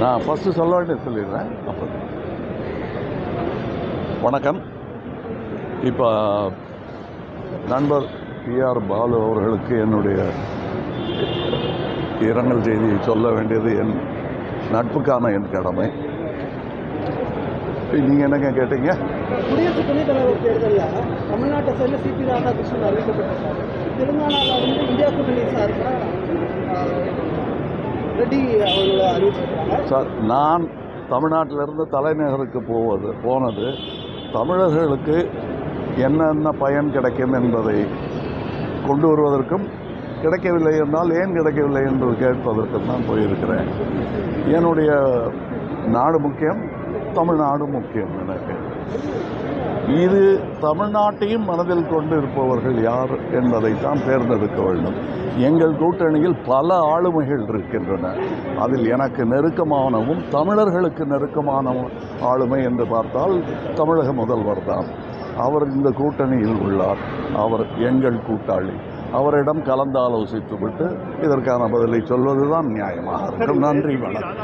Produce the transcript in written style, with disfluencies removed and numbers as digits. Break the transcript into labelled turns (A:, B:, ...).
A: நான் ஃபஸ்ட்டு சொல்ல வேண்டியது சொல்லிடுறேன். அப்போ வணக்கம். இப்போ நண்பர் PR பாலு அவர்களுக்கு என்னுடைய இரங்கல் செய்தியை சொல்ல வேண்டியது என் நட்புக்கான என் கடமை. நீங்கள் என்னங்க கேட்டீங்க?
B: குடியரசு துணைத் தலைவர் தேர்தலில் தமிழ்நாட்டை சேர்ந்த CP ராதாகிருஷ்ணன் அறிவிக்கப்பட்டிருக்காரு. தெலுங்கானாவில் இந்தியா கூட்டணி சார்பாக ரெட்டி அவர்களை அறிவிச்சிருக்காங்க.
A: சார், நான் தமிழ்நாட்டிலிருந்து தலைநகருக்கு போனது தமிழர்களுக்கு என்னென்ன பயன் கிடைக்கும் என்பதை கொண்டு வருவதற்கும், கிடைக்கவில்லை என்றால் ஏன் கிடைக்கவில்லை என்று கேட்பதற்கும் தான் போயிருக்கிறேன். என்னுடைய நாடு முக்கியம், தமிழ்நாடு முக்கியம். எனக்கு இது தமிழ்நாட்டையும் மனதில் கொண்டு இருப்பவர்கள் யார் என்பதைத்தான் தேர்ந்தெடுக்க வேண்டும். எங்கள் கூட்டணியில் பல ஆளுமைகள் இருக்கின்றன. அதில் எனக்கு நெருக்கமானவும் தமிழர்களுக்கு நெருக்கமான ஆளுமை என்று பார்த்தால் தமிழக முதல்வர் தான். அவர் இந்த கூட்டணியில் உள்ளார். அவர் எங்கள் கூட்டாளி. அவரிடம் கலந்தாலோசித்துவிட்டு இதற்கான பதிலை சொல்வதுதான் நியாயமாக இருக்கும். நன்றி, வணக்கம்.